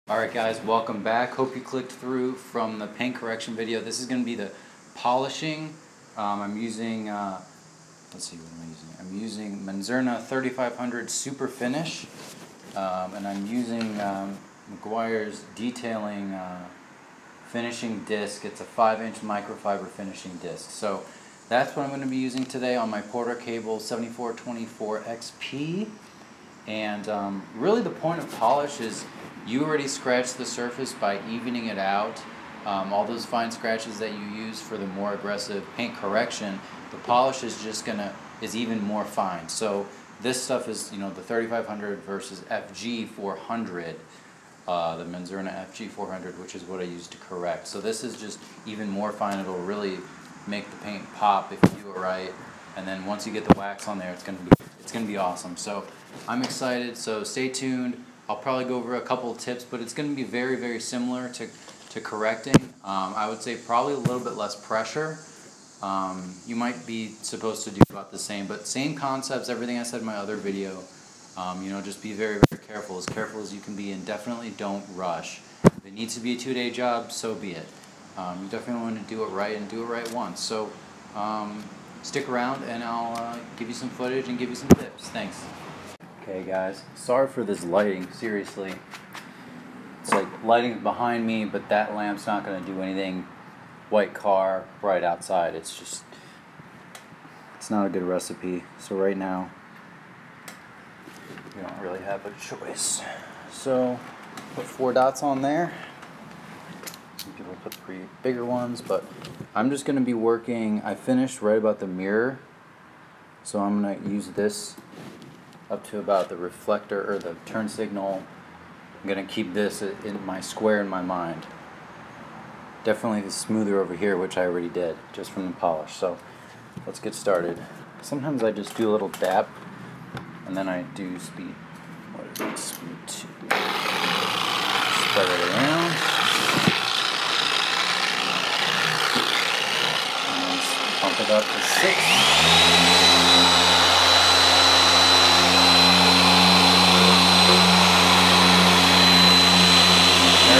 Alright guys, welcome back. Hope you clicked through from the paint correction video. This is going to be the polishing. I'm using, let's see, what am I using? I'm using Manzurna 3500 Super Finish, and I'm using McGuire's Detailing finishing disc. It's a 5-inch microfiber finishing disc. So that's what I'm going to be using today on my Porter Cable 7424 XP. And really the point of polish is you already scratched the surface by evening it out. All those fine scratches that you use for the more aggressive paint correction, the polish is just is even more fine. So this stuff is, you know, the 3500 versus FG 400, the Manzurna FG 400, which is what I use to correct. So this is just even more fine. It'll really make the paint pop if you do it right. And then once you get the wax on there, it's gonna be awesome. So I'm excited. So stay tuned. I'll probably go over a couple of tips, but it's going to be very, very similar to correcting. I would say probably a little bit less pressure. You might be supposed to do about the same, but same concepts, everything I said in my other video. You know, just be very, very careful as you can be, and definitely don't rush. If it needs to be a 2-day job, so be it. You definitely want to do it right and do it right once. So stick around and I'll give you some footage and give you some tips. Thanks. Okay guys, sorry for this lighting, seriously. It's like lighting behind me, but that lamp's not going to do anything. White car, bright outside, it's not a good recipe. So right now, we don't really have a choice. So, put 4 dots on there. Some people put 3 bigger ones, but I'm just going to be working, I finished right about the mirror. So I'm going to use this up to about the reflector or the turn signal. I'm going to keep this in my square in my mind. Definitely the smoother over here, which I already did just from the polish. So let's get started. Sometimes I just do a little dab and then I do speed. What is it? Speed 2. Spread it around. And pump it up to 6.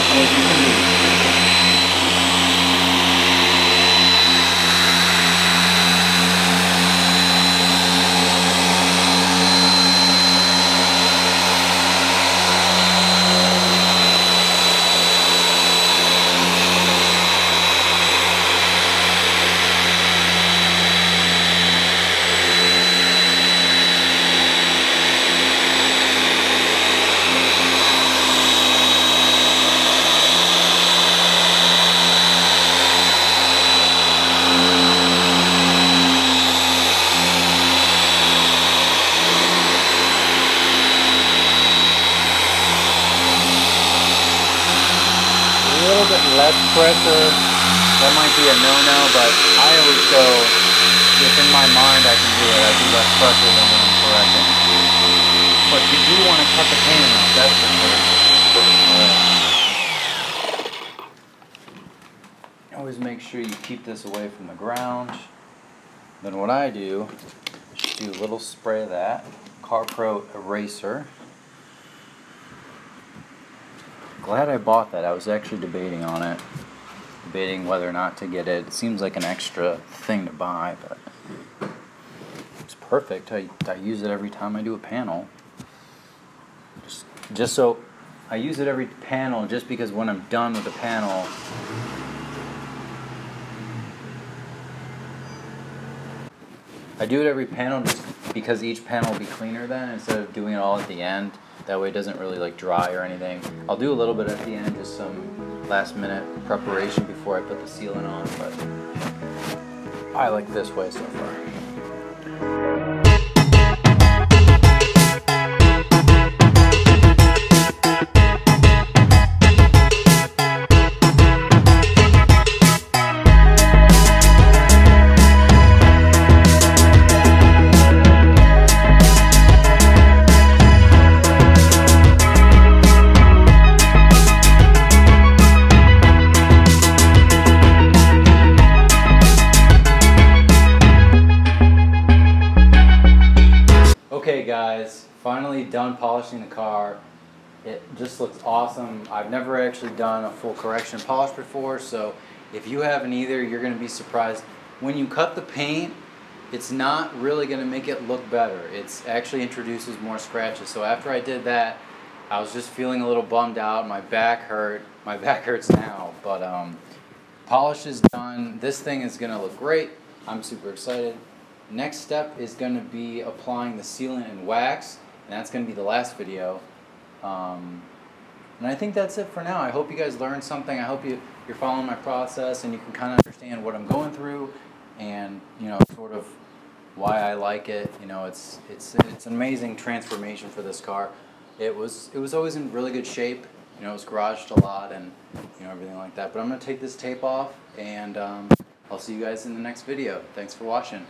As you can do. Less pressure, that might be a no-no, but I always go, if in my mind I can do it, I do less pressure than when I'm correcting. But you do want to cut the paint enough, that's for sure. Always make sure you keep this away from the ground. Then what I do is do a little spray of that CarPro eraser. Glad I bought that. I was actually debating on it. Debating whether or not to get it. It seems like an extra thing to buy, but it's perfect. I use it every time I do a panel. Just so I use it every panel just because when I'm done with the panel, I do it every panel just because each panel will be cleaner then instead of doing it all at the end. That way it doesn't really like dry or anything. I'll do a little bit at the end, just some last minute preparation before I put the sealant on, but I like this way so far. Okay guys, finally done polishing the car. It just looks awesome. I've never actually done a full correction polish before, so if you haven't either, you're going to be surprised. When you cut the paint, it's not really going to make it look better. It actually introduces more scratches. So after I did that, I was just feeling a little bummed out. My back hurt. My back hurts now, but polish is done. This thing is going to look great. I'm super excited. Next step is going to be applying the sealant and wax, and that's going to be the last video. And I think that's it for now. I hope you guys learned something. I hope you're following my process and you can kind of understand what I'm going through, and sort of why I like it. It's an amazing transformation for this car. It was always in really good shape. It was garaged a lot and everything like that. But I'm gonna take this tape off, and I'll see you guys in the next video. Thanks for watching.